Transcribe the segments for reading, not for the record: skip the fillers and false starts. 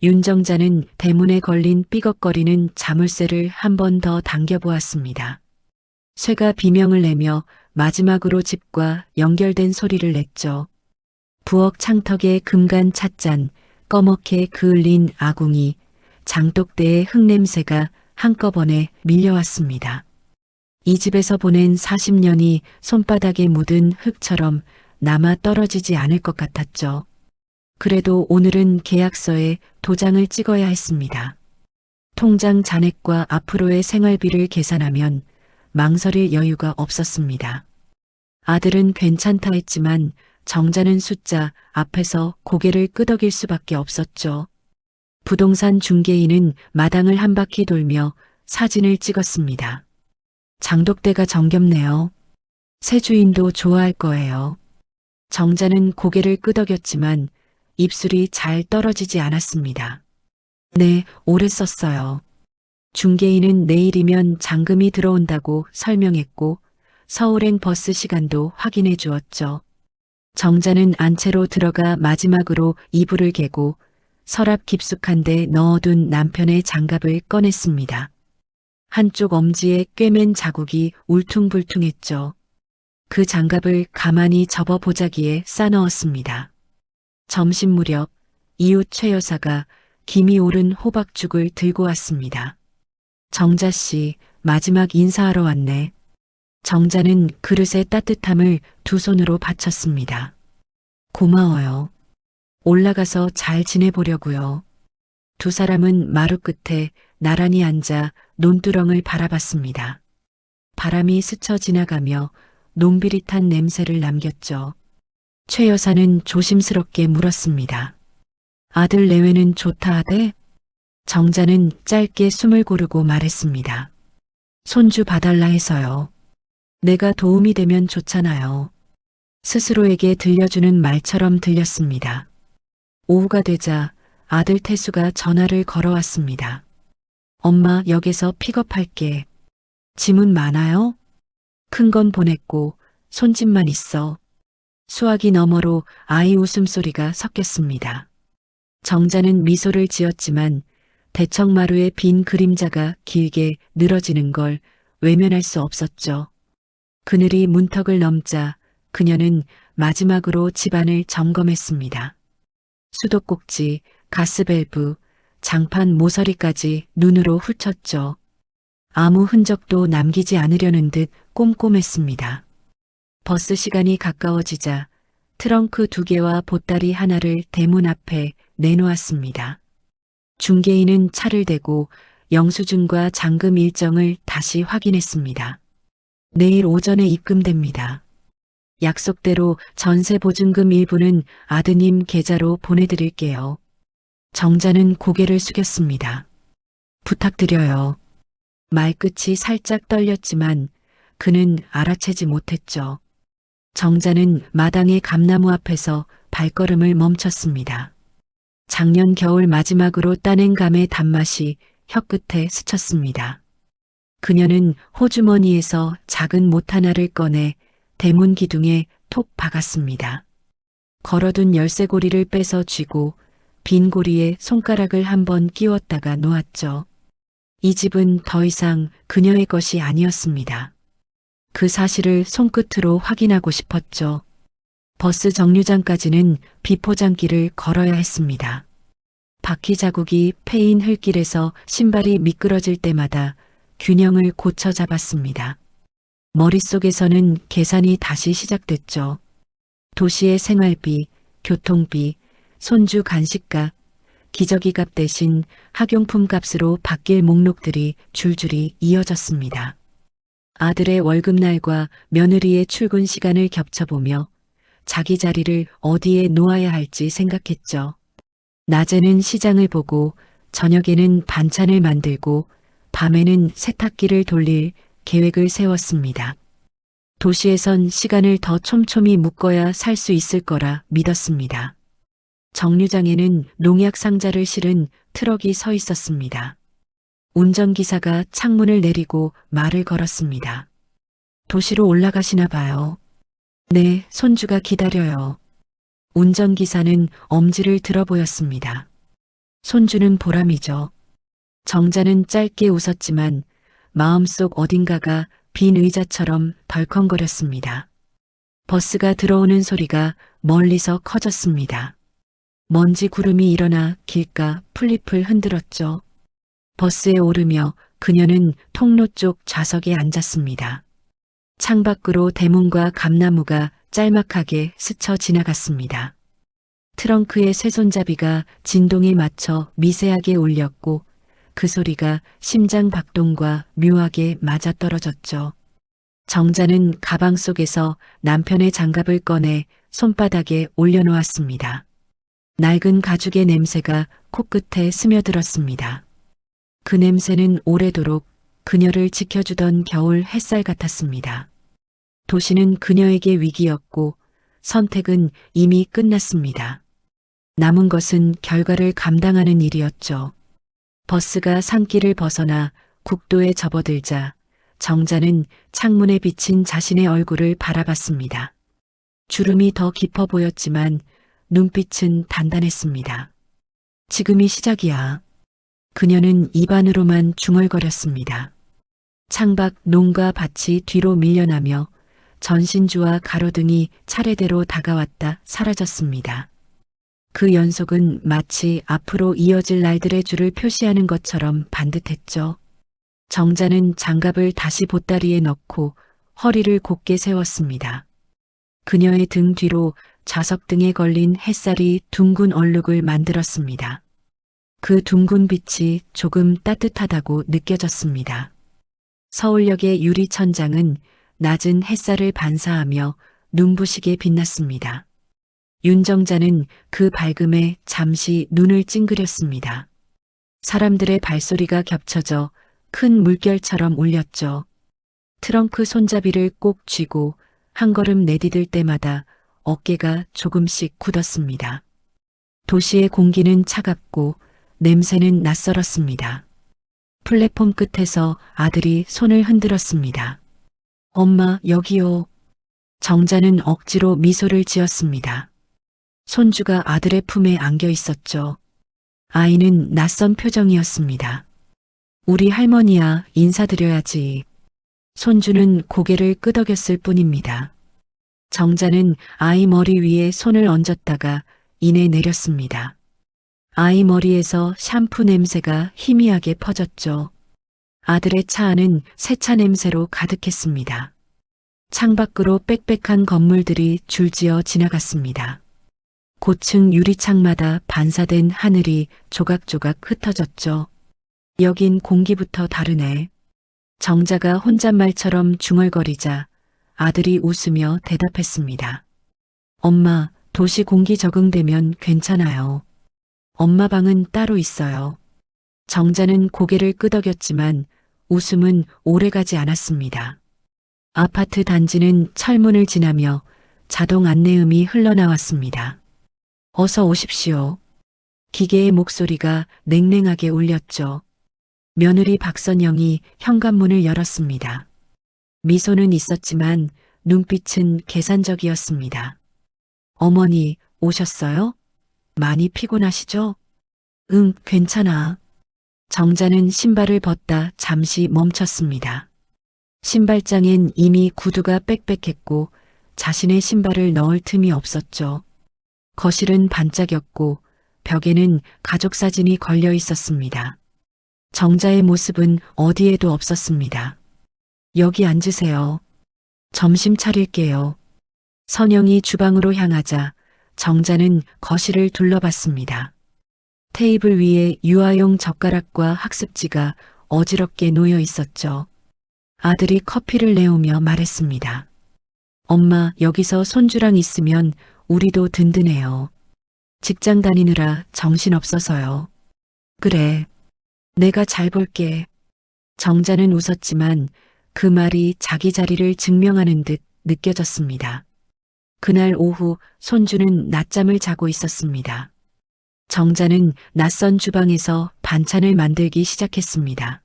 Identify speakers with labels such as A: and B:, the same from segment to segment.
A: 윤정자는 대문에 걸린 삐걱거리는 자물쇠를 한 번 더 당겨보았습니다. 쇠가 비명을 내며 마지막으로 집과 연결된 소리를 냈죠. 부엌 창턱에 금간 찻잔, 꺼멓게 그을린 아궁이, 장독대의 흙냄새가 한꺼번에 밀려왔습니다. 이 집에서 보낸 40년이 손바닥에 묻은 흙처럼 남아 떨어지지 않을 것 같았죠. 그래도 오늘은 계약서에 도장을 찍어야 했습니다. 통장 잔액과 앞으로의 생활비를 계산하면 망설일 여유가 없었습니다. 아들은 괜찮다 했지만 정자는 숫자 앞에서 고개를 끄덕일 수밖에 없었죠. 부동산 중개인은 마당을 한 바퀴 돌며 사진을 찍었습니다. 장독대가 정겹네요. 새 주인도 좋아할 거예요. 정자는 고개를 끄덕였지만 입술이 잘 떨어지지 않았습니다. 네, 오래 썼어요. 중개인은 내일이면 잔금이 들어온다고 설명했고 서울행 버스 시간도 확인해 주었죠. 정자는 안채로 들어가 마지막으로 이불을 개고 서랍 깊숙한 데 넣어둔 남편의 장갑을 꺼냈습니다. 한쪽 엄지에 꿰맨 자국이 울퉁불퉁했죠. 그 장갑을 가만히 접어 보자기에 싸넣었습니다. 점심 무렵 이웃 최 여사가 김이 오른 호박죽을 들고 왔습니다. 정자 씨, 마지막 인사하러 왔네. 정자는 그릇의 따뜻함을 두 손으로 받쳤습니다. 고마워요. 올라가서 잘 지내보려고요. 두 사람은 마루 끝에 나란히 앉아 논두렁을 바라봤습니다. 바람이 스쳐 지나가며 논비릿한 냄새를 남겼죠. 최 여사는 조심스럽게 물었습니다. 아들 내외는 좋다 하대? 정자는 짧게 숨을 고르고 말했습니다. 손주 봐달라 해서요. 내가 도움이 되면 좋잖아요. 스스로에게 들려주는 말처럼 들렸습니다. 오후가 되자 아들 태수가 전화를 걸어왔습니다. 엄마 역에서 픽업할게. 짐은 많아요? 큰 건 보냈고 손짓만 있어. 수화기 너머로 아이 웃음소리가 섞였습니다. 정자는 미소를 지었지만 대청마루의 빈 그림자가 길게 늘어지는 걸 외면할 수 없었죠. 그늘이 문턱을 넘자 그녀는 마지막으로 집안을 점검했습니다. 수도꼭지, 가스밸브, 장판 모서리까지 눈으로 훑었죠. 아무 흔적도 남기지 않으려는 듯 꼼꼼했습니다. 버스 시간이 가까워지자 트렁크 2개와 보따리 하나를 대문 앞에 내놓았습니다. 중개인은 차를 대고 영수증과 잔금 일정을 다시 확인했습니다. 내일 오전에 입금됩니다. 약속대로 전세보증금 일부는 아드님 계좌로 보내드릴게요. 정자는 고개를 숙였습니다. 부탁드려요. 말끝이 살짝 떨렸지만 그는 알아채지 못했죠. 정자는 마당의 감나무 앞에서 발걸음을 멈췄습니다. 작년 겨울 마지막으로 따낸 감의 단맛이 혀끝에 스쳤습니다. 그녀는 호주머니에서 작은 못 하나를 꺼내 대문 기둥에 톡 박았습니다. 걸어둔 열쇠고리를 빼서 쥐고 빈 고리에 손가락을 한번 끼웠다가 놓았죠. 이 집은 더 이상 그녀의 것이 아니었습니다. 그 사실을 손끝으로 확인하고 싶었죠. 버스 정류장까지는 비포장길을 걸어야 했습니다. 바퀴 자국이 패인 흙길에서 신발이 미끄러질 때마다 균형을 고쳐 잡았습니다. 머릿속에서는 계산이 다시 시작됐죠. 도시의 생활비, 교통비, 손주 간식값, 기저귀값 대신 학용품 값으로 바뀔 목록들이 줄줄이 이어졌습니다. 아들의 월급날과 며느리의 출근 시간을 겹쳐보며 자기 자리를 어디에 놓아야 할지 생각했죠. 낮에는 시장을 보고 저녁에는 반찬을 만들고 밤에는 세탁기를 돌릴 계획을 세웠습니다. 도시에선 시간을 더 촘촘히 묶어야 살 수 있을 거라 믿었습니다. 정류장에는 농약 상자를 실은 트럭이 서 있었습니다. 운전기사가 창문을 내리고 말을 걸었습니다. 도시로 올라가시나 봐요. 네, 손주가 기다려요. 운전기사는 엄지를 들어 보였습니다. 손주는 보람이죠. 정자는 짧게 웃었지만 마음속 어딘가가 빈 의자처럼 덜컹거렸습니다. 버스가 들어오는 소리가 멀리서 커졌습니다. 먼지 구름이 일어나 길가 풀잎을 흔들었죠. 버스에 오르며 그녀는 통로 쪽 좌석에 앉았습니다. 창밖으로 대문과 감나무가 짤막하게 스쳐 지나갔습니다. 트렁크의 쇠손잡이가 진동에 맞춰 미세하게 울렸고 그 소리가 심장 박동과 묘하게 맞아떨어졌죠. 정자는 가방 속에서 남편의 장갑을 꺼내 손바닥에 올려놓았습니다. 낡은 가죽의 냄새가 코끝에 스며들었습니다. 그 냄새는 오래도록 그녀를 지켜주던 겨울 햇살 같았습니다. 도시는 그녀에게 위기였고 선택은 이미 끝났습니다. 남은 것은 결과를 감당하는 일이었죠. 버스가 산길을 벗어나 국도에 접어들자 정자는 창문에 비친 자신의 얼굴을 바라봤습니다. 주름이 더 깊어 보였지만 눈빛은 단단했습니다. 지금이 시작이야. 그녀는 입안으로만 중얼거렸습니다. 창밖 농가 밭이 뒤로 밀려나며 전신주와 가로등이 차례대로 다가왔다 사라졌습니다. 그 연속은 마치 앞으로 이어질 날들의 줄을 표시하는 것처럼 반듯했죠. 정자는 장갑을 다시 보따리에 넣고 허리를 곧게 세웠습니다. 그녀의 등 뒤로 좌석등에 걸린 햇살이 둥근 얼룩을 만들었습니다. 그 둥근 빛이 조금 따뜻하다고 느껴졌습니다. 서울역의 유리천장은 낮은 햇살을 반사하며 눈부시게 빛났습니다. 윤정자는 그 밝음에 잠시 눈을 찡그렸습니다. 사람들의 발소리가 겹쳐져 큰 물결처럼 울렸죠. 트렁크 손잡이를 꼭 쥐고 한 걸음 내디딜 때마다 어깨가 조금씩 굳었습니다. 도시의 공기는 차갑고 냄새는 낯설었습니다. 플랫폼 끝에서 아들이 손을 흔들었습니다. 엄마, 여기요. 정자는 억지로 미소를 지었습니다. 손주가 아들의 품에 안겨 있었죠. 아이는 낯선 표정이었습니다. 우리 할머니야, 인사드려야지. 손주는 고개를 끄덕였을 뿐입니다. 정자는 아이 머리 위에 손을 얹었다가 이내 내렸습니다. 아이 머리에서 샴푸 냄새가 희미하게 퍼졌죠. 아들의 차 안은 새차 냄새로 가득했습니다. 창밖으로 빽빽한 건물들이 줄지어 지나갔습니다. 고층 유리창마다 반사된 하늘이 조각조각 흩어졌죠. 여긴 공기부터 다르네. 정자가 혼잣말처럼 중얼거리자 아들이 웃으며 대답했습니다. 엄마, 도시 공기 적응되면 괜찮아요. 엄마 방은 따로 있어요. 정자는 고개를 끄덕였지만 웃음은 오래가지 않았습니다. 아파트 단지는 철문을 지나며 자동 안내음이 흘러나왔습니다. 어서 오십시오. 기계의 목소리가 냉랭하게 울렸죠. 며느리 박선영이 현관문을 열었습니다. 미소는 있었지만 눈빛은 계산적이었습니다. 어머니, 오셨어요? 많이 피곤하시죠? 응, 괜찮아. 정자는 신발을 벗다 잠시 멈췄습니다. 신발장엔 이미 구두가 빽빽했고 자신의 신발을 넣을 틈이 없었죠. 거실은 반짝였고 벽에는 가족 사진이 걸려 있었습니다. 정자의 모습은 어디에도 없었습니다. 여기 앉으세요. 점심 차릴게요. 선영이 주방으로 향하자 정자는 거실을 둘러봤습니다. 테이블 위에 유아용 젓가락과 학습지가 어지럽게 놓여 있었죠. 아들이 커피를 내오며 말했습니다. 엄마, 여기서 손주랑 있으면 우리도 든든해요. 직장 다니느라 정신없어서요. 그래. 내가 잘 볼게. 정자는 웃었지만 그 말이 자기 자리를 증명하는 듯 느껴졌습니다. 그날 오후 손주는 낮잠을 자고 있었습니다. 정자는 낯선 주방에서 반찬을 만들기 시작했습니다.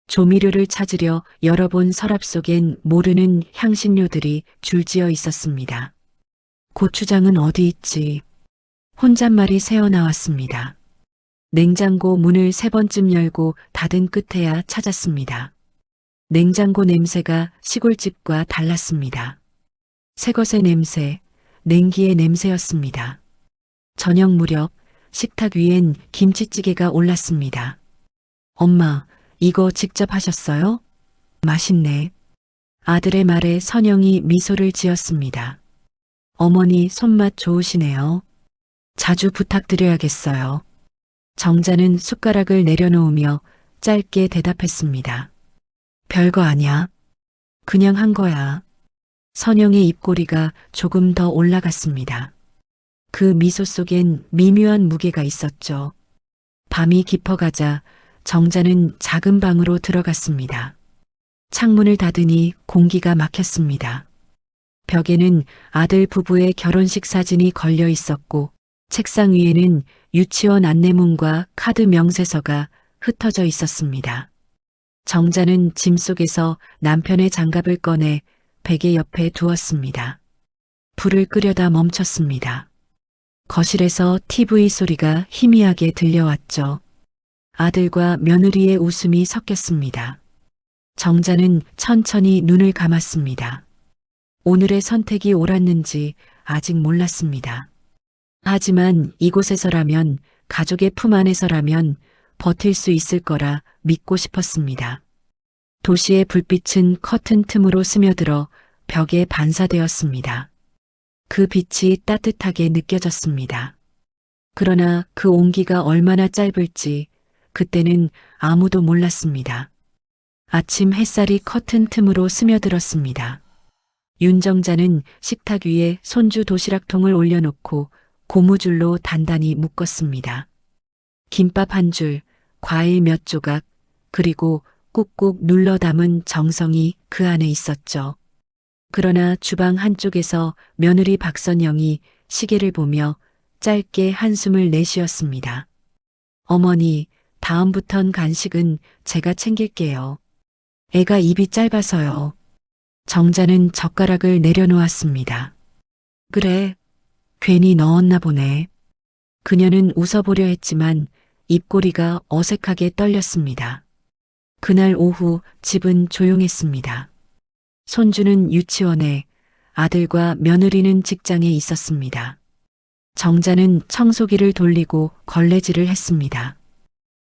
A: 조미료를 찾으려 열어본 서랍 속엔 모르는 향신료들이 줄지어 있었습니다. 고추장은 어디 있지? 혼잣말이 새어나왔습니다. 냉장고 문을 3번쯤 열고 닫은 끝에야 찾았습니다. 냉장고 냄새가 시골집과 달랐습니다. 새것의 냄새, 냉기의 냄새였습니다. 저녁 무렵 식탁 위엔 김치찌개가 올랐습니다. 엄마, 이거 직접 하셨어요? 맛있네. 아들의 말에 선영이 미소를 지었습니다. 어머니 손맛 좋으시네요. 자주 부탁드려야겠어요. 정자는 숟가락을 내려놓으며 짧게 대답했습니다. 별거 아냐. 그냥 한 거야. 선영의 입꼬리가 조금 더 올라갔습니다. 그 미소 속엔 미묘한 무게가 있었죠. 밤이 깊어가자 정자는 작은 방으로 들어갔습니다. 창문을 닫으니 공기가 막혔습니다. 벽에는 아들 부부의 결혼식 사진이 걸려 있었고 책상 위에는 유치원 안내문과 카드 명세서가 흩어져 있었습니다. 정자는 짐 속에서 남편의 장갑을 꺼내 베개 옆에 두었습니다. 불을 끄려다 멈췄습니다. 거실에서 TV 소리가 희미하게 들려왔죠. 아들과 며느리의 웃음이 섞였습니다. 정자는 천천히 눈을 감았습니다. 오늘의 선택이 옳았는지 아직 몰랐습니다. 하지만 이곳에서라면, 가족의 품 안에서라면 버틸 수 있을 거라 믿고 싶었습니다. 도시의 불빛은 커튼 틈으로 스며들어 벽에 반사되었습니다. 그 빛이 따뜻하게 느껴졌습니다. 그러나 그 온기가 얼마나 짧을지 그때는 아무도 몰랐습니다. 아침 햇살이 커튼 틈으로 스며들었습니다. 윤정자는 식탁 위에 손주 도시락통을 올려놓고 고무줄로 단단히 묶었습니다. 김밥 한 줄, 과일 몇 조각, 그리고 꾹꾹 눌러 담은 정성이 그 안에 있었죠. 그러나 주방 한쪽에서 며느리 박선영이 시계를 보며 짧게 한숨을 내쉬었습니다. 어머니, 다음부턴 간식은 제가 챙길게요. 애가 입이 짧아서요. 정자는 젓가락을 내려놓았습니다. 그래, 괜히 넣었나 보네. 그녀는 웃어보려 했지만 입꼬리가 어색하게 떨렸습니다. 그날 오후 집은 조용했습니다. 손주는 유치원에, 아들과 며느리는 직장에 있었습니다. 정자는 청소기를 돌리고 걸레질을 했습니다.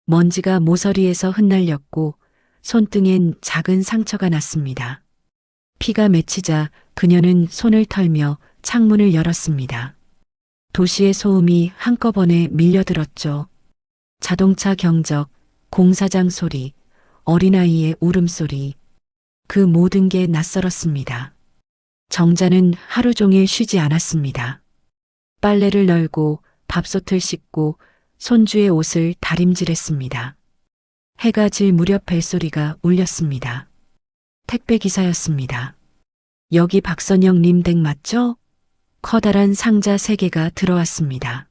A: 먼지가 모서리에서 흩날렸고 손등엔 작은 상처가 났습니다. 피가 맺히자 그녀는 손을 털며 창문을 열었습니다. 도시의 소음이 한꺼번에 밀려들었죠. 자동차 경적, 공사장 소리, 어린아이의 울음소리. 그 모든 게 낯설었습니다. 정자는 하루 종일 쉬지 않았습니다. 빨래를 널고 밥솥을 씻고 손주의 옷을 다림질했습니다. 해가 질 무렵 벨소리가 울렸습니다. 택배 기사였습니다. 여기 박선영님 댁 맞죠? 커다란 상자 3개가 들어왔습니다.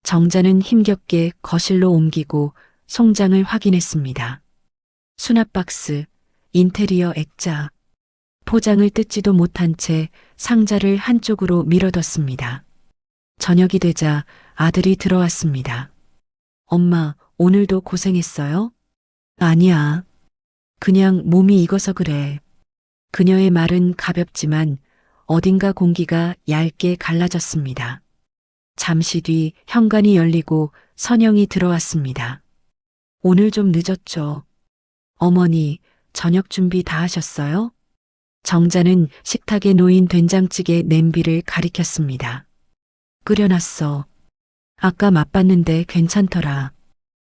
A: 정자는 힘겹게 거실로 옮기고 송장을 확인했습니다. 수납 박스, 인테리어 액자, 포장을 뜯지도 못한 채 상자를 한쪽으로 밀어뒀습니다. 저녁이 되자 아들이 들어왔습니다. 엄마, 오늘도 고생했어요? 아니야. 그냥 몸이 익어서 그래. 그녀의 말은 가볍지만 어딘가 공기가 얇게 갈라졌습니다. 잠시 뒤 현관이 열리고 선영이 들어왔습니다. 오늘 좀 늦었죠. 어머니, 저녁 준비 다 하셨어요? 정자는 식탁에 놓인 된장찌개 냄비를 가리켰습니다. 끓여놨어. 아까 맛봤는데 괜찮더라.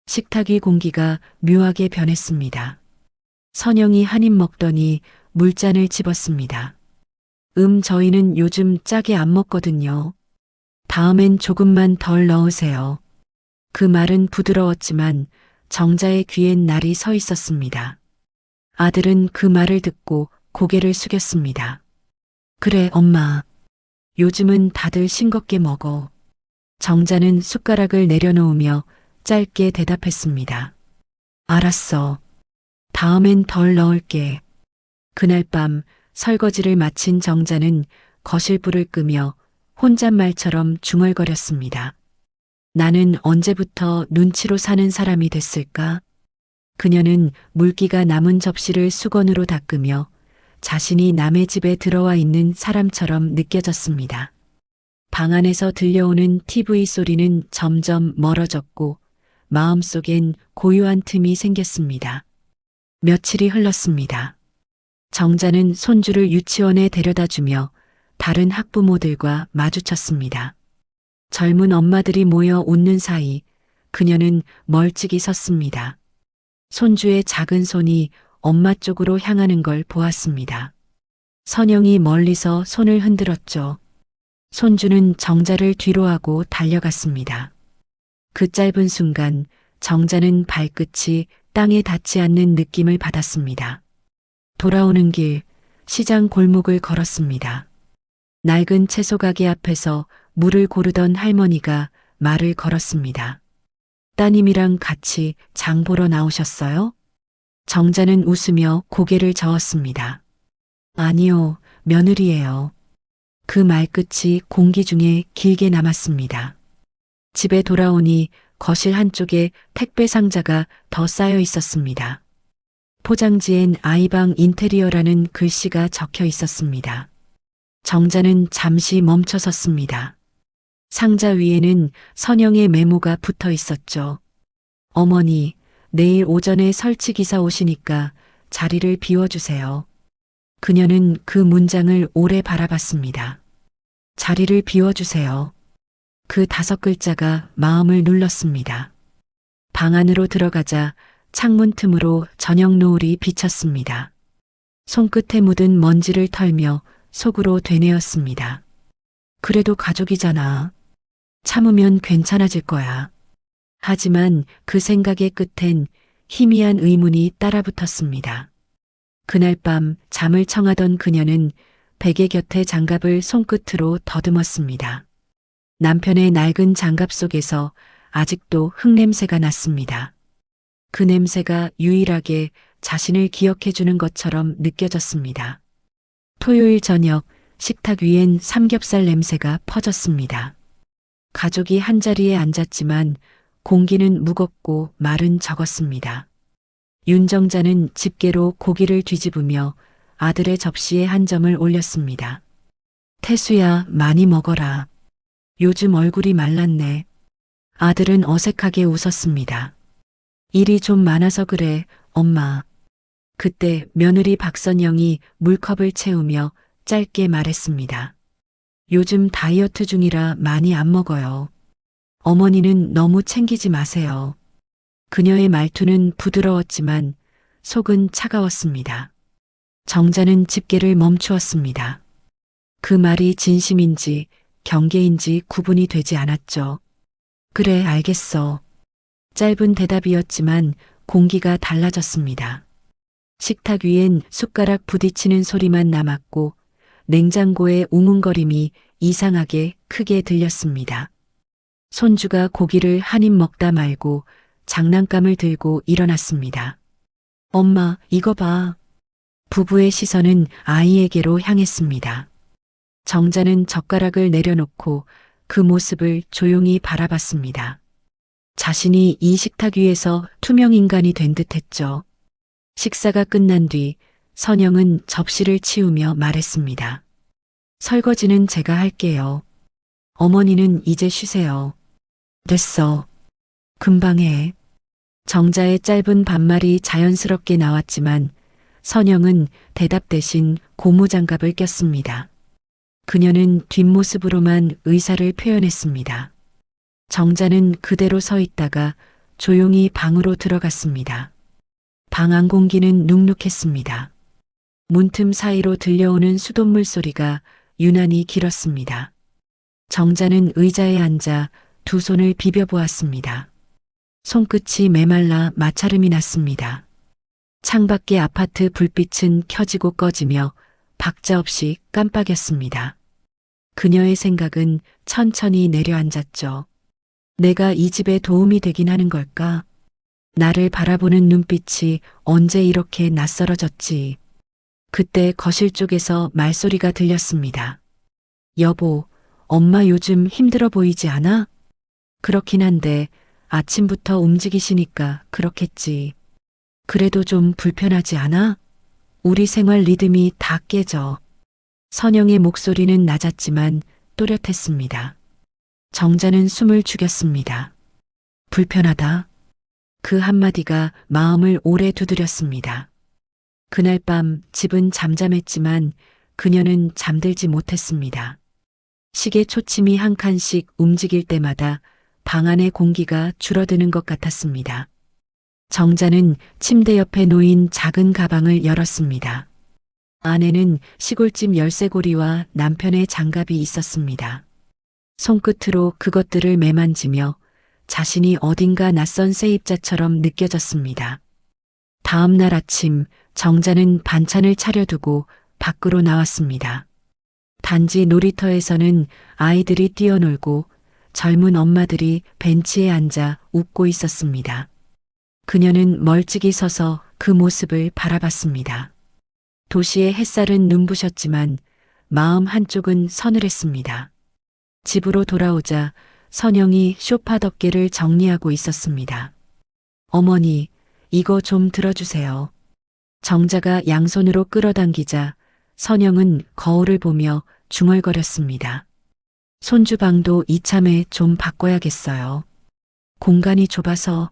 A: 식탁 위 공기가 묘하게 변했습니다. 선영이 한 입 먹더니 물잔을 집었습니다. 저희는 요즘 짜게 안 먹거든요. 다음엔 조금만 덜 넣으세요. 그 말은 부드러웠지만 정자의 귀엔 날이 서 있었습니다. 아들은 그 말을 듣고 고개를 숙였습니다. 그래, 엄마. 요즘은 다들 싱겁게 먹어. 정자는 숟가락을 내려놓으며 짧게 대답했습니다. 알았어. 다음엔 덜 넣을게. 그날 밤 설거지를 마친 정자는 거실 불을 끄며 혼잣말처럼 중얼거렸습니다. 나는 언제부터 눈치로 사는 사람이 됐을까? 그녀는 물기가 남은 접시를 수건으로 닦으며 자신이 남의 집에 들어와 있는 사람처럼 느껴졌습니다. 방 안에서 들려오는 TV 소리는 점점 멀어졌고 마음속엔 고요한 틈이 생겼습니다. 며칠이 흘렀습니다. 정자는 손주를 유치원에 데려다 주며 다른 학부모들과 마주쳤습니다. 젊은 엄마들이 모여 웃는 사이 그녀는 멀찍이 섰습니다. 손주의 작은 손이 엄마 쪽으로 향하는 걸 보았습니다. 선영이 멀리서 손을 흔들었죠. 손주는 정자를 뒤로하고 달려갔습니다. 그 짧은 순간 정자는 발끝이 땅에 닿지 않는 느낌을 받았습니다. 돌아오는 길, 시장 골목을 걸었습니다. 낡은 채소 가게 앞에서 물을 고르던 할머니가 말을 걸었습니다. 따님이랑 같이 장 보러 나오셨어요? 정자는 웃으며 고개를 저었습니다. 아니요, 며느리예요. 그 말끝이 공기 중에 길게 남았습니다. 집에 돌아오니 거실 한쪽에 택배 상자가 더 쌓여 있었습니다. 포장지엔 아이방 인테리어라는 글씨가 적혀 있었습니다. 정자는 잠시 멈춰 섰습니다. 상자 위에는 선영의 메모가 붙어 있었죠. 어머니, 내일 오전에 설치 기사 오시니까 자리를 비워주세요. 그녀는 그 문장을 오래 바라봤습니다. 자리를 비워주세요. 그 5글자가 마음을 눌렀습니다. 방 안으로 들어가자 창문 틈으로 저녁 노을이 비쳤습니다. 손끝에 묻은 먼지를 털며 속으로 되뇌었습니다. 그래도 가족이잖아. 참으면 괜찮아질 거야. 하지만 그 생각의 끝엔 희미한 의문이 따라붙었습니다. 그날 밤 잠을 청하던 그녀는 베개 곁에 장갑을 손끝으로 더듬었습니다. 남편의 낡은 장갑 속에서 아직도 흙냄새가 났습니다. 그 냄새가 유일하게 자신을 기억해주는 것처럼 느껴졌습니다. 토요일 저녁 식탁 위엔 삼겹살 냄새가 퍼졌습니다. 가족이 한자리에 앉았지만 공기는 무겁고 말은 적었습니다. 윤정자는 집게로 고기를 뒤집으며 아들의 접시에 한 점을 올렸습니다. 태수야, 많이 먹어라. 요즘 얼굴이 말랐네. 아들은 어색하게 웃었습니다. 일이 좀 많아서 그래, 엄마. 그때 며느리 박선영이 물컵을 채우며 짧게 말했습니다. 요즘 다이어트 중이라 많이 안 먹어요. 어머니는 너무 챙기지 마세요. 그녀의 말투는 부드러웠지만 속은 차가웠습니다. 정자는 집게를 멈추었습니다. 그 말이 진심인지 경계인지 구분이 되지 않았죠. 그래, 알겠어. 짧은 대답이었지만 공기가 달라졌습니다. 식탁 위엔 숟가락 부딪히는 소리만 남았고 냉장고의 웅웅거림이 이상하게 크게 들렸습니다. 손주가 고기를 한 입 먹다 말고 장난감을 들고 일어났습니다. 엄마, 이거 봐. 부부의 시선은 아이에게로 향했습니다. 정자는 젓가락을 내려놓고 그 모습을 조용히 바라봤습니다. 자신이 이 식탁 위에서 투명 인간이 된 듯했죠. 식사가 끝난 뒤 선영은 접시를 치우며 말했습니다. 설거지는 제가 할게요. 어머니는 이제 쉬세요. 됐어. 금방 해. 정자의 짧은 반말이 자연스럽게 나왔지만 선영은 대답 대신 고무장갑을 꼈습니다. 그녀는 뒷모습으로만 의사를 표현했습니다. 정자는 그대로 서 있다가 조용히 방으로 들어갔습니다. 방 안 공기는 눅눅했습니다. 문틈 사이로 들려오는 수돗물 소리가 유난히 길었습니다. 정자는 의자에 앉아 두 손을 비벼보았습니다. 손끝이 메말라 마찰음이 났습니다. 창밖의 아파트 불빛은 켜지고 꺼지며 박자 없이 깜빡였습니다. 그녀의 생각은 천천히 내려앉았죠. 내가 이 집에 도움이 되긴 하는 걸까? 나를 바라보는 눈빛이 언제 이렇게 낯설어졌지? 그때 거실 쪽에서 말소리가 들렸습니다. 여보, 엄마 요즘 힘들어 보이지 않아? 그렇긴 한데 아침부터 움직이시니까 그렇겠지. 그래도 좀 불편하지 않아? 우리 생활 리듬이 다 깨져. 선영의 목소리는 낮았지만 또렷했습니다. 정자는 숨을 죽였습니다. 불편하다. 그 한마디가 마음을 오래 두드렸습니다. 그날 밤 집은 잠잠했지만 그녀는 잠들지 못했습니다. 시계 초침이 한 칸씩 움직일 때마다 방 안의 공기가 줄어드는 것 같았습니다. 정자는 침대 옆에 놓인 작은 가방을 열었습니다. 안에는 시골집 열쇠고리와 남편의 장갑이 있었습니다. 손끝으로 그것들을 매만지며 자신이 어딘가 낯선 세입자처럼 느껴졌습니다. 다음 날 아침 정자는 반찬을 차려두고 밖으로 나왔습니다. 단지 놀이터에서는 아이들이 뛰어놀고 젊은 엄마들이 벤치에 앉아 웃고 있었습니다. 그녀는 멀찍이 서서 그 모습을 바라봤습니다. 도시의 햇살은 눈부셨지만 마음 한쪽은 서늘했습니다. 집으로 돌아오자 선영이 소파 덮개를 정리하고 있었습니다. 어머니, 이거 좀 들어주세요. 정자가 양손으로 끌어당기자 선영은 거울을 보며 중얼거렸습니다. 손주방도 이참에 좀 바꿔야겠어요. 공간이 좁아서.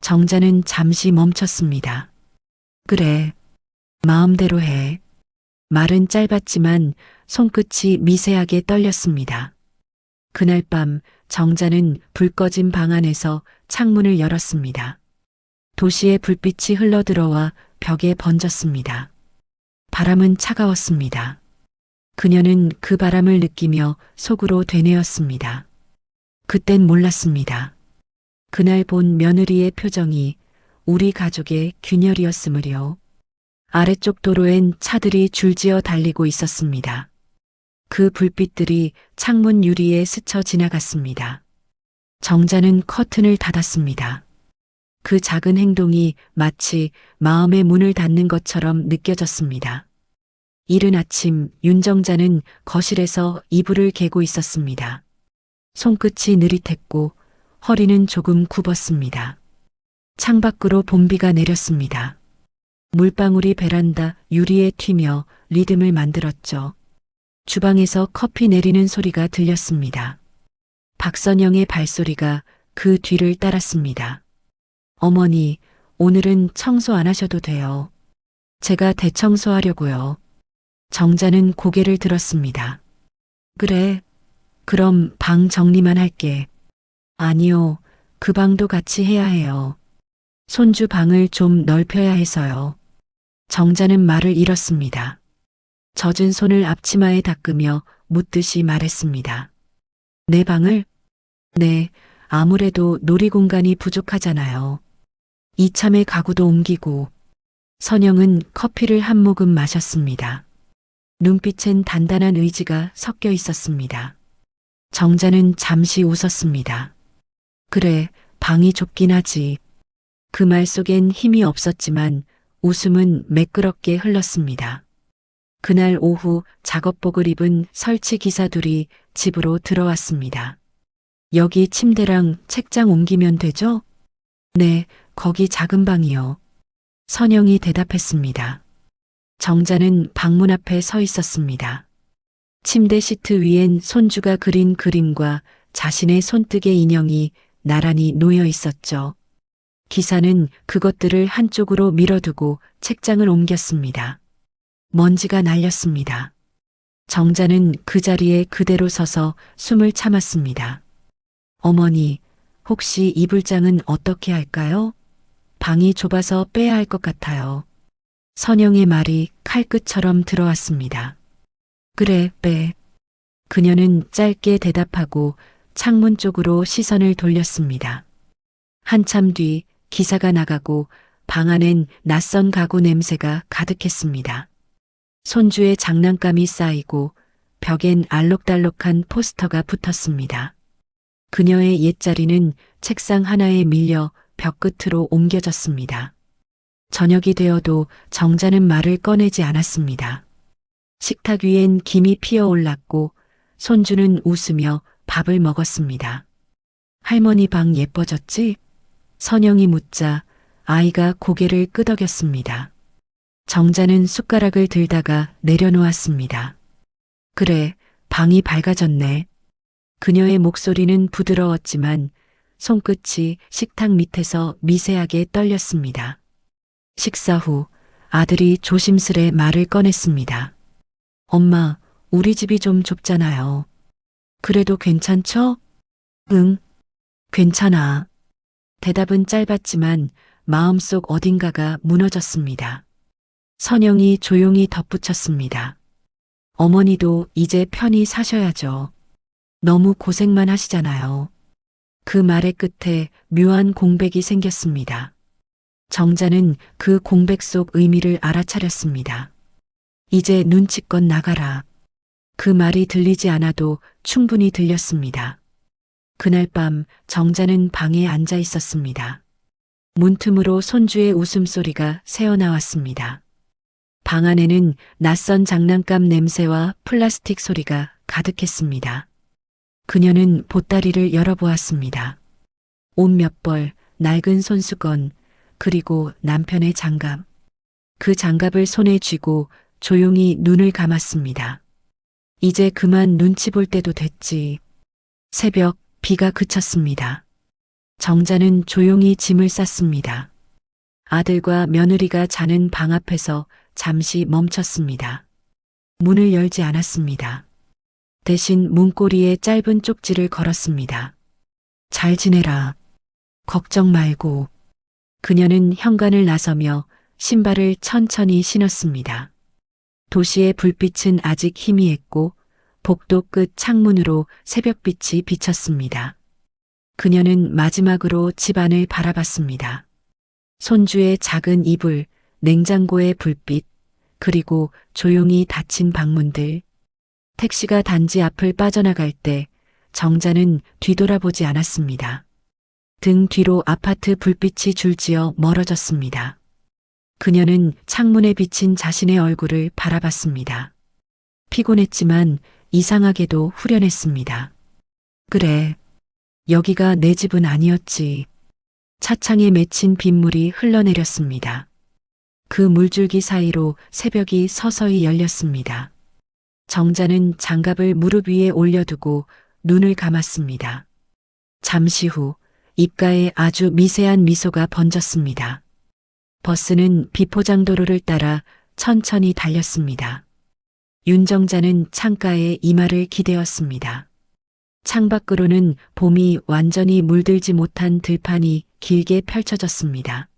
A: 정자는 잠시 멈췄습니다. 그래, 마음대로 해. 말은 짧았지만 손끝이 미세하게 떨렸습니다. 그날 밤 정자는 불 꺼진 방 안에서 창문을 열었습니다. 도시의 불빛이 흘러들어와 벽에 번졌습니다. 바람은 차가웠습니다. 그녀는 그 바람을 느끼며 속으로 되뇌었습니다. 그땐 몰랐습니다. 그날 본 며느리의 표정이 우리 가족의 균열이었으므려. 아래쪽 도로엔 차들이 줄지어 달리고 있었습니다. 그 불빛들이 창문 유리에 스쳐 지나갔습니다. 정자는 커튼을 닫았습니다. 그 작은 행동이 마치 마음의 문을 닫는 것처럼 느껴졌습니다. 이른 아침 윤정자는 거실에서 이불을 개고 있었습니다. 손끝이 느릿했고 허리는 조금 굽었습니다. 창밖으로 봄비가 내렸습니다. 물방울이 베란다 유리에 튀며 리듬을 만들었죠. 주방에서 커피 내리는 소리가 들렸습니다. 박선영의 발소리가 그 뒤를 따랐습니다. 어머니, 오늘은 청소 안 하셔도 돼요. 제가 대청소하려고요. 정자는 고개를 들었습니다. 그래, 그럼 방 정리만 할게. 아니요, 그 방도 같이 해야 해요. 손주 방을 좀 넓혀야 해서요. 정자는 말을 잃었습니다. 젖은 손을 앞치마에 닦으며 묻듯이 말했습니다. 내 방을? 네, 아무래도 놀이 공간이 부족하잖아요. 이참에 가구도 옮기고. 선영은 커피를 한 모금 마셨습니다. 눈빛엔 단단한 의지가 섞여 있었습니다. 정자는 잠시 웃었습니다. 그래, 방이 좁긴 하지. 그 말 속엔 힘이 없었지만 웃음은 매끄럽게 흘렀습니다. 그날 오후 작업복을 입은 설치 기사들이 집으로 들어왔습니다. 여기 침대랑 책장 옮기면 되죠? 네, 거기 작은 방이요. 선영이 대답했습니다. 정자는 방문 앞에 서 있었습니다. 침대 시트 위엔 손주가 그린 그림과 자신의 손뜨개 인형이 나란히 놓여 있었죠. 기사는 그것들을 한쪽으로 밀어두고 책장을 옮겼습니다. 먼지가 날렸습니다. 정자는 그 자리에 그대로 서서 숨을 참았습니다. 어머니, 혹시 이불장은 어떻게 할까요? 방이 좁아서 빼야 할 것 같아요. 선영의 말이 칼끝처럼 들어왔습니다. 그래, 빼. 그녀는 짧게 대답하고 창문 쪽으로 시선을 돌렸습니다. 한참 뒤 기사가 나가고 방 안엔 낯선 가구 냄새가 가득했습니다. 손주의 장난감이 쌓이고 벽엔 알록달록한 포스터가 붙었습니다. 그녀의 옛자리는 책상 하나에 밀려 벽 끝으로 옮겨졌습니다. 저녁이 되어도 정자는 말을 꺼내지 않았습니다. 식탁 위엔 김이 피어올랐고 손주는 웃으며 밥을 먹었습니다. 할머니 방 예뻐졌지? 선영이 묻자 아이가 고개를 끄덕였습니다. 정자는 숟가락을 들다가 내려놓았습니다. 그래, 방이 밝아졌네. 그녀의 목소리는 부드러웠지만 손끝이 식탁 밑에서 미세하게 떨렸습니다. 식사 후 아들이 조심스레 말을 꺼냈습니다. 엄마, 우리 집이 좀 좁잖아요. 그래도 괜찮죠? 응, 괜찮아. 대답은 짧았지만 마음속 어딘가가 무너졌습니다. 선영이 조용히 덧붙였습니다. 어머니도 이제 편히 사셔야죠. 너무 고생만 하시잖아요. 그 말의 끝에 묘한 공백이 생겼습니다. 정자는 그 공백 속 의미를 알아차렸습니다. 이제 눈치껏 나가라. 그 말이 들리지 않아도 충분히 들렸습니다. 그날 밤 정자는 방에 앉아 있었습니다. 문틈으로 손주의 웃음소리가 새어나왔습니다. 방 안에는 낯선 장난감 냄새와 플라스틱 소리가 가득했습니다. 그녀는 보따리를 열어보았습니다. 옷 몇 벌, 낡은 손수건, 그리고 남편의 장갑. 그 장갑을 손에 쥐고 조용히 눈을 감았습니다. 이제 그만 눈치 볼 때도 됐지. 새벽 비가 그쳤습니다. 정자는 조용히 짐을 쌌습니다. 아들과 며느리가 자는 방 앞에서 잠시 멈췄습니다. 문을 열지 않았습니다. 대신 문고리에 짧은 쪽지를 걸었습니다. 잘 지내라. 걱정 말고. 그녀는 현관을 나서며 신발을 천천히 신었습니다. 도시의 불빛은 아직 희미했고 복도 끝 창문으로 새벽빛이 비쳤습니다. 그녀는 마지막으로 집안을 바라봤습니다. 손주의 작은 이불, 냉장고의 불빛, 그리고 조용히 닫힌 방문들. 택시가 단지 앞을 빠져나갈 때 정자는 뒤돌아보지 않았습니다. 등 뒤로 아파트 불빛이 줄지어 멀어졌습니다. 그녀는 창문에 비친 자신의 얼굴을 바라봤습니다. 피곤했지만 이상하게도 후련했습니다. 그래, 여기가 내 집은 아니었지. 차창에 맺힌 빗물이 흘러내렸습니다. 그 물줄기 사이로 새벽이 서서히 열렸습니다. 정자는 장갑을 무릎 위에 올려두고 눈을 감았습니다. 잠시 후 입가에 아주 미세한 미소가 번졌습니다. 버스는 비포장도로를 따라 천천히 달렸습니다. 윤정자는 창가에 이마를 기대었습니다. 창밖으로는 봄이 완전히 물들지 못한 들판이 길게 펼쳐졌습니다.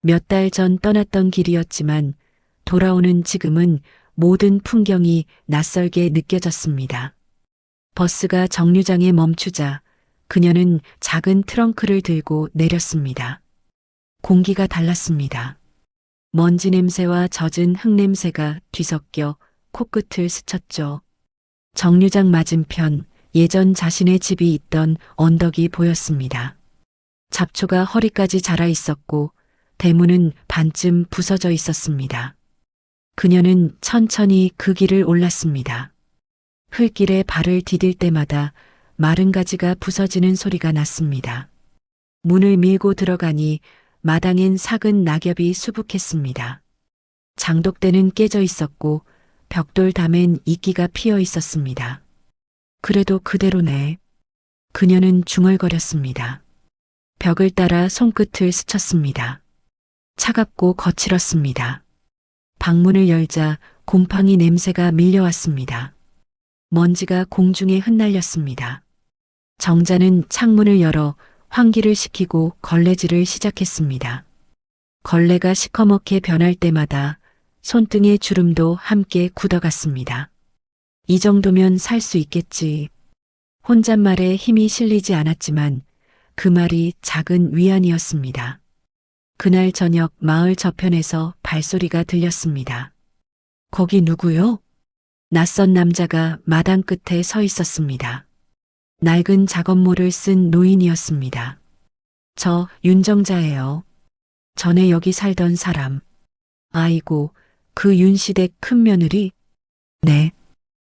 A: 몇 달 전 떠났던 길이었지만 돌아오는 지금은 모든 풍경이 낯설게 느껴졌습니다. 버스가 정류장에 멈추자 그녀는 작은 트렁크를 들고 내렸습니다. 공기가 달랐습니다. 먼지 냄새와 젖은 흙 냄새가 뒤섞여 코끝을 스쳤죠. 정류장 맞은편 예전 자신의 집이 있던 언덕이 보였습니다. 잡초가 허리까지 자라 있었고 대문은 반쯤 부서져 있었습니다. 그녀는 천천히 그 길을 올랐습니다. 흙길에 발을 디딜 때마다 마른 가지가 부서지는 소리가 났습니다. 문을 밀고 들어가니 마당엔 작은 낙엽이 수북했습니다. 장독대는 깨져 있었고 벽돌 담엔 이끼가 피어 있었습니다. 그래도 그대로네. 그녀는 중얼거렸습니다. 벽을 따라 손끝을 스쳤습니다. 차갑고 거칠었습니다. 방문을 열자 곰팡이 냄새가 밀려왔습니다. 먼지가 공중에 흩날렸습니다. 정자는 창문을 열어 환기를 시키고 걸레질을 시작했습니다. 걸레가 시커멓게 변할 때마다 손등의 주름도 함께 굳어갔습니다. 이 정도면 살 수 있겠지. 혼잣말에 힘이 실리지 않았지만 그 말이 작은 위안이었습니다. 그날 저녁 마을 저편에서 발소리가 들렸습니다. 거기 누구요? 낯선 남자가 마당 끝에 서 있었습니다. 낡은 작업모를 쓴 노인이었습니다. 저 윤정자예요. 전에 여기 살던 사람. 아이고, 그 윤시댁 큰며느리? 네.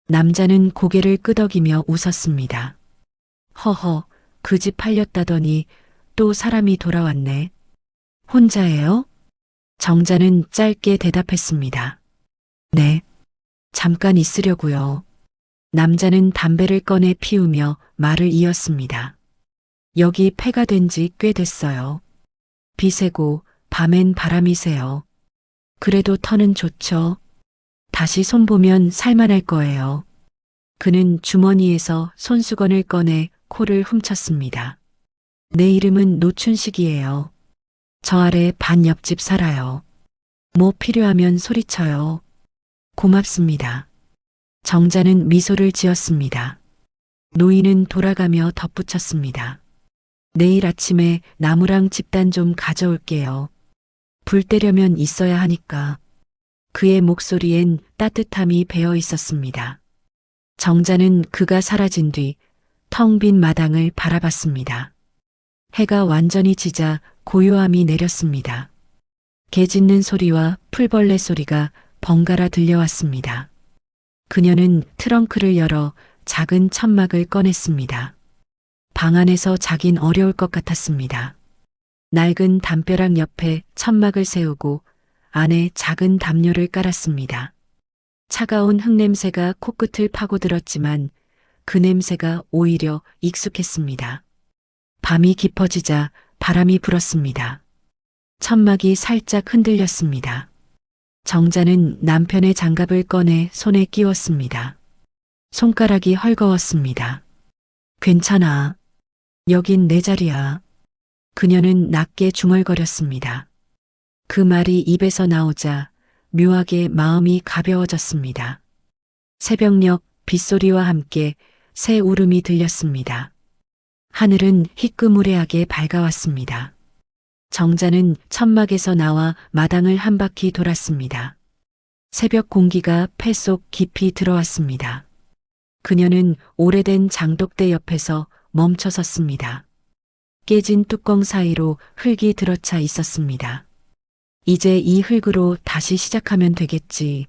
A: 남자는 고개를 끄덕이며 웃었습니다. 허허, 그 집 팔렸다더니 또 사람이 돌아왔네. 혼자예요? 정자는 짧게 대답했습니다. 네. 잠깐 있으려고요. 남자는 담배를 꺼내 피우며 말을 이었습니다. 여기 폐가 된 지 꽤 됐어요. 비 새고 밤엔 바람이 새요. 그래도 터는 좋죠. 다시 손보면 살만할 거예요. 그는 주머니에서 손수건을 꺼내 코를 훔쳤습니다. 내 이름은 노춘식이에요. 저 아래 반 옆집 살아요. 뭐 필요하면 소리쳐요. 고맙습니다. 정자는 미소를 지었습니다. 노인은 돌아가며 덧붙였습니다. 내일 아침에 나무랑 집단 좀 가져올게요. 불 때려면 있어야 하니까. 그의 목소리엔 따뜻함이 배어 있었습니다. 정자는 그가 사라진 뒤 텅 빈 마당을 바라봤습니다. 해가 완전히 지자 고요함이 내렸습니다. 개 짖는 소리와 풀벌레 소리가 번갈아 들려왔습니다. 그녀는 트렁크를 열어 작은 천막을 꺼냈습니다. 방 안에서 자긴 어려울 것 같았습니다. 낡은 담벼락 옆에 천막을 세우고 안에 작은 담요를 깔았습니다. 차가운 흙냄새가 코끝을 파고들었지만 그 냄새가 오히려 익숙했습니다. 밤이 깊어지자 바람이 불었습니다. 천막이 살짝 흔들렸습니다. 정자는 남편의 장갑을 꺼내 손에 끼웠습니다. 손가락이 헐거웠습니다. 괜찮아. 여긴 내 자리야. 그녀는 낮게 중얼거렸습니다. 그 말이 입에서 나오자 묘하게 마음이 가벼워졌습니다. 새벽녘 빗소리와 함께 새 울음이 들렸습니다. 하늘은 희끄무레하게 밝아왔습니다. 정자는 천막에서 나와 마당을 한 바퀴 돌았습니다. 새벽 공기가 폐 속 깊이 들어왔습니다. 그녀는 오래된 장독대 옆에서 멈춰 섰습니다. 깨진 뚜껑 사이로 흙이 들어차 있었습니다. 이제 이 흙으로 다시 시작하면 되겠지.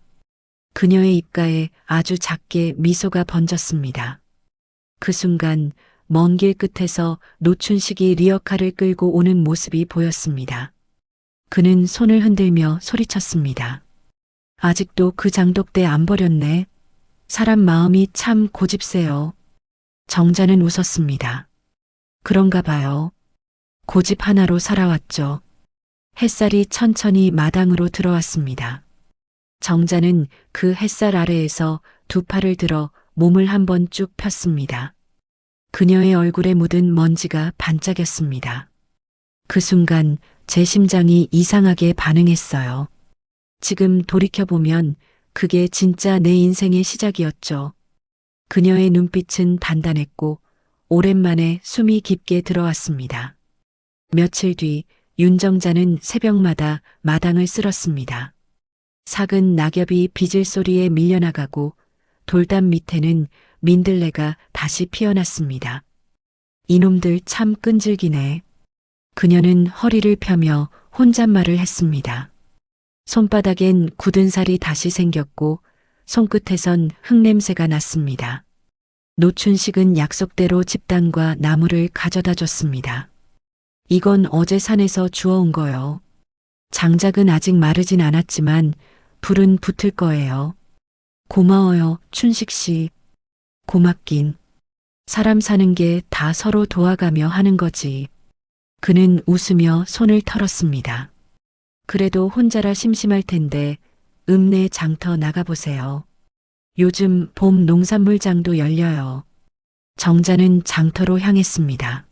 A: 그녀의 입가에 아주 작게 미소가 번졌습니다. 그 순간 먼 길 끝에서 노춘식이 리어카를 끌고 오는 모습이 보였습니다. 그는 손을 흔들며 소리쳤습니다. 아직도 그 장독대 안 버렸네. 사람 마음이 참 고집세요. 정자는 웃었습니다. 그런가 봐요. 고집 하나로 살아왔죠. 햇살이 천천히 마당으로 들어왔습니다. 정자는 그 햇살 아래에서 두 팔을 들어 몸을 한번 쭉 폈습니다. 그녀의 얼굴에 묻은 먼지가 반짝였습니다. 그 순간 제 심장이 이상하게 반응했어요. 지금 돌이켜보면 그게 진짜 내 인생의 시작이었죠. 그녀의 눈빛은 단단했고 오랜만에 숨이 깊게 들어왔습니다. 며칠 뒤 윤정자는 새벽마다 마당을 쓸었습니다. 삭은 낙엽이 빗을 소리에 밀려나가고 돌담 밑에는 민들레가 다시 피어났습니다. 이놈들 참 끈질기네. 그녀는 허리를 펴며 혼잣말을 했습니다. 손바닥엔 굳은 살이 다시 생겼고 손끝에선 흙냄새가 났습니다. 노춘식은 약속대로 집단과 나무를 가져다 줬습니다. 이건 어제 산에서 주워온 거요. 장작은 아직 마르진 않았지만 불은 붙을 거예요. 고마워요, 춘식 씨. 고맙긴. 사람 사는 게 다 서로 도와가며 하는 거지. 그는 웃으며 손을 털었습니다. 그래도 혼자라 심심할 텐데 읍내 장터 나가보세요. 요즘 봄 농산물장도 열려요. 정자는 장터로 향했습니다.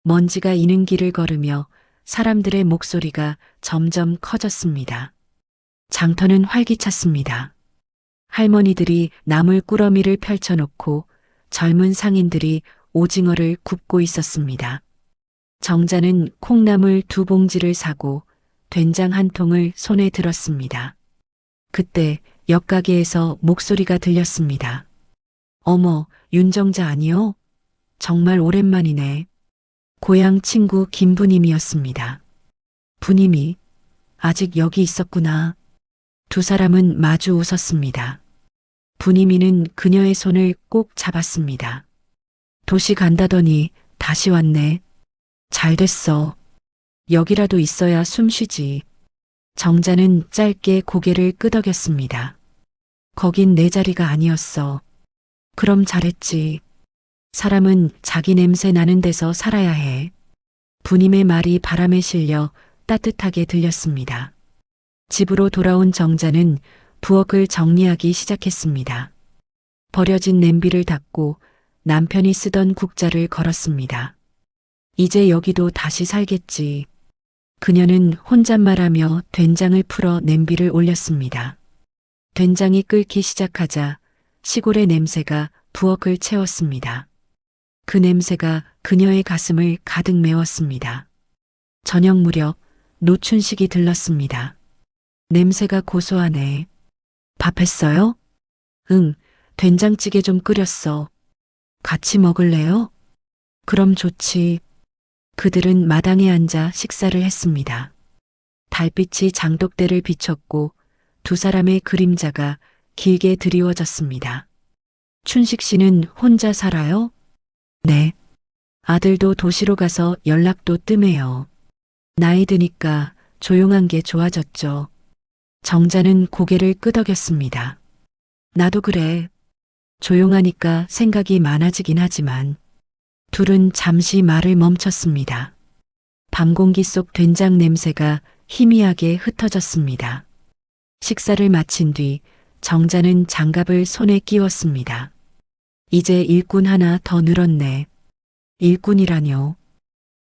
A: 먼지가 이는 길을 걸으며 사람들의 목소리가 점점 커졌습니다. 장터는 활기찼습니다. 할머니들이 나물 꾸러미를 펼쳐놓고 젊은 상인들이 오징어를 굽고 있었습니다. 정자는 콩나물 2봉지를 사고 된장 1통을 손에 들었습니다. 그때 옆가게에서 목소리가 들렸습니다. 어머, 윤정자 아니요? 정말 오랜만이네. 고향 친구 김부님이었습니다. 부님이 아직 여기 있었구나. 두 사람은 마주 웃었습니다. 부님이는 그녀의 손을 꼭 잡았습니다. 도시 간다더니 다시 왔네. 잘 됐어. 여기라도 있어야 숨 쉬지. 정자는 짧게 고개를 끄덕였습니다. 거긴 내 자리가 아니었어. 그럼 잘했지. 사람은 자기 냄새 나는 데서 살아야 해. 부님의 말이 바람에 실려 따뜻하게 들렸습니다. 집으로 돌아온 정자는 부엌을 정리하기 시작했습니다. 버려진 냄비를 닦고 남편이 쓰던 국자를 걸었습니다. 이제 여기도 다시 살겠지. 그녀는 혼잣말하며 된장을 풀어 냄비를 올렸습니다. 된장이 끓기 시작하자 시골의 냄새가 부엌을 채웠습니다. 그 냄새가 그녀의 가슴을 가득 메웠습니다. 저녁 무렵 노춘식이 들렀습니다. 냄새가 고소하네. 밥 했어요? 응, 된장찌개 좀 끓였어. 같이 먹을래요? 그럼 좋지. 그들은 마당에 앉아 식사를 했습니다. 달빛이 장독대를 비췄고 두 사람의 그림자가 길게 드리워졌습니다. 춘식 씨는 혼자 살아요? 네. 아들도 도시로 가서 연락도 뜸해요. 나이 드니까 조용한 게 좋아졌죠. 정자는 고개를 끄덕였습니다. 나도 그래. 조용하니까 생각이 많아지긴 하지만 둘은 잠시 말을 멈췄습니다. 밤 공기 속 된장 냄새가 희미하게 흩어졌습니다. 식사를 마친 뒤 정자는 장갑을 손에 끼웠습니다. 이제 일꾼 하나 더 늘었네. 일꾼이라뇨.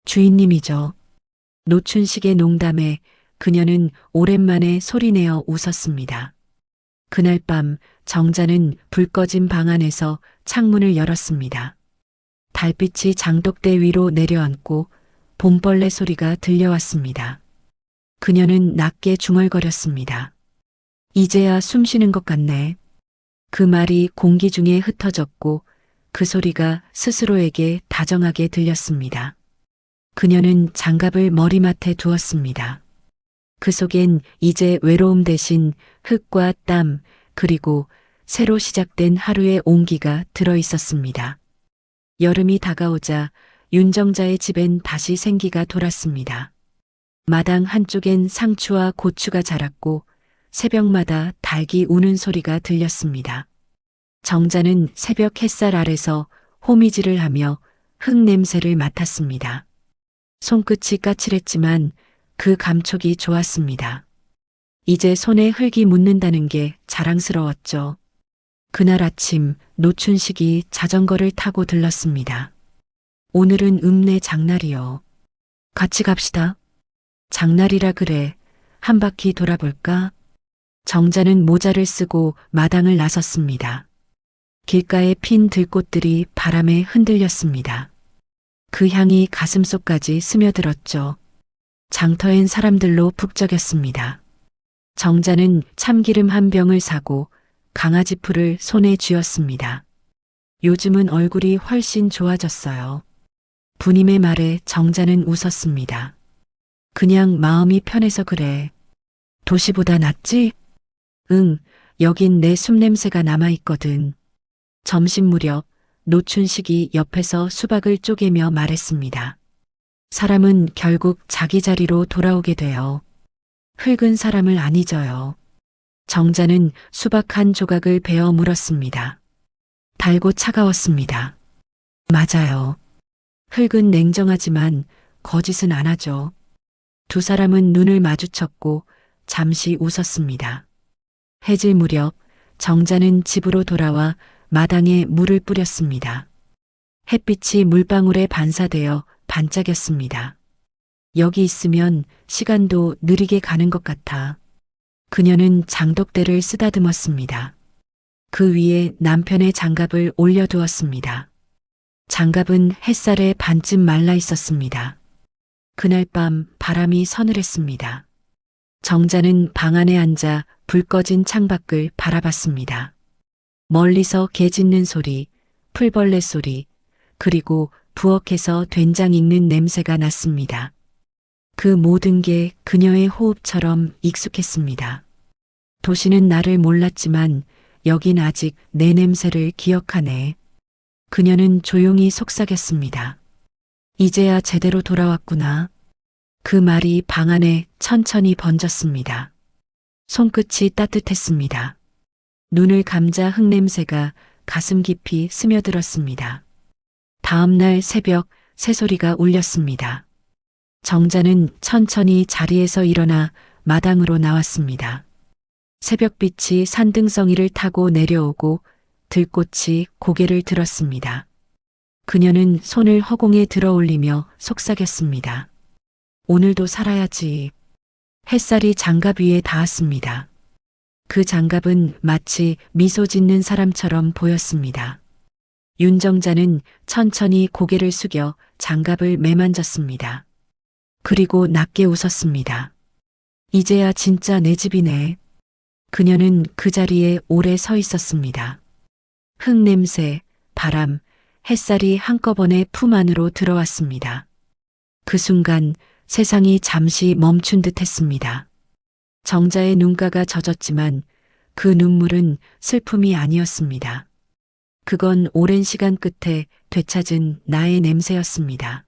A: 주인님이죠. 노춘식의 농담에 그녀는 오랜만에 소리내어 웃었습니다. 그날 밤 정자는 불 꺼진 방 안에서 창문을 열었습니다. 달빛이 장독대 위로 내려앉고 봄벌레 소리가 들려왔습니다. 그녀는 낮게 중얼거렸습니다. 이제야 숨 쉬는 것 같네. 그 말이 공기 중에 흩어졌고 그 소리가 스스로에게 다정하게 들렸습니다. 그녀는 장갑을 머리맡에 두었습니다. 그 속엔 이제 외로움 대신 흙과 땀 그리고 새로 시작된 하루의 온기가 들어 있었습니다. 여름이 다가오자 윤정자의 집엔 다시 생기가 돌았습니다. 마당 한쪽엔 상추와 고추가 자랐고 새벽마다 닭이 우는 소리가 들렸습니다. 정자는 새벽 햇살 아래서 호미질을 하며 흙 냄새를 맡았습니다. 손끝이 까칠했지만 그 감촉이 좋았습니다. 이제 손에 흙이 묻는다는 게 자랑스러웠죠. 그날 아침 노춘식이 자전거를 타고 들렀습니다. 오늘은 읍내 장날이요. 같이 갑시다. 장날이라 그래. 한 바퀴 돌아볼까? 정자는 모자를 쓰고 마당을 나섰습니다. 길가에 핀 들꽃들이 바람에 흔들렸습니다. 그 향이 가슴속까지 스며들었죠. 장터엔 사람들로 북적였습니다. 정자는 참기름 한 병을 사고 강아지 풀을 손에 쥐었습니다. 요즘은 얼굴이 훨씬 좋아졌어요. 부님의 말에 정자는 웃었습니다. 그냥 마음이 편해서 그래. 도시보다 낫지? 응, 여긴 내 숨냄새가 남아있거든. 점심 무렵 노춘식이 옆에서 수박을 쪼개며 말했습니다. 사람은 결국 자기 자리로 돌아오게 돼요. 흙은 사람을 안 잊어요. 정자는 수박 한 조각을 베어 물었습니다. 달고 차가웠습니다. 맞아요. 흙은 냉정하지만 거짓은 안 하죠. 두 사람은 눈을 마주쳤고 잠시 웃었습니다. 해질 무렵 정자는 집으로 돌아와 마당에 물을 뿌렸습니다. 햇빛이 물방울에 반사되어 반짝였습니다. 여기 있으면 시간도 느리게 가는 것 같아. 그녀는 장독대를 쓰다듬었습니다. 그 위에 남편의 장갑을 올려두었습니다. 장갑은 햇살에 반쯤 말라 있었습니다. 그날 밤 바람이 서늘했습니다. 정자는 방 안에 앉아 불 꺼진 창밖을 바라봤습니다. 멀리서 개 짖는 소리, 풀벌레 소리, 그리고 부엌에서 된장 익는 냄새가 났습니다. 그 모든 게 그녀의 호흡처럼 익숙했습니다. 도시는 나를 몰랐지만 여긴 아직 내 냄새를 기억하네. 그녀는 조용히 속삭였습니다. 이제야 제대로 돌아왔구나. 그 말이 방 안에 천천히 번졌습니다. 손끝이 따뜻했습니다. 눈을 감자 흙냄새가 가슴 깊이 스며들었습니다. 다음 날 새벽 새소리가 울렸습니다. 정자는 천천히 자리에서 일어나 마당으로 나왔습니다. 새벽빛이 산등성이를 타고 내려오고 들꽃이 고개를 들었습니다. 그녀는 손을 허공에 들어 올리며 속삭였습니다. 오늘도 살아야지. 햇살이 장갑 위에 닿았습니다. 그 장갑은 마치 미소 짓는 사람처럼 보였습니다. 윤정자는 천천히 고개를 숙여 장갑을 매만졌습니다. 그리고 낮게 웃었습니다. 이제야 진짜 내 집이네. 그녀는 그 자리에 오래 서 있었습니다. 흙냄새, 바람, 햇살이 한꺼번에 품 안으로 들어왔습니다. 그 순간 세상이 잠시 멈춘 듯 했습니다. 정자의 눈가가 젖었지만 그 눈물은 슬픔이 아니었습니다. 그건 오랜 시간 끝에 되찾은 나의 냄새였습니다.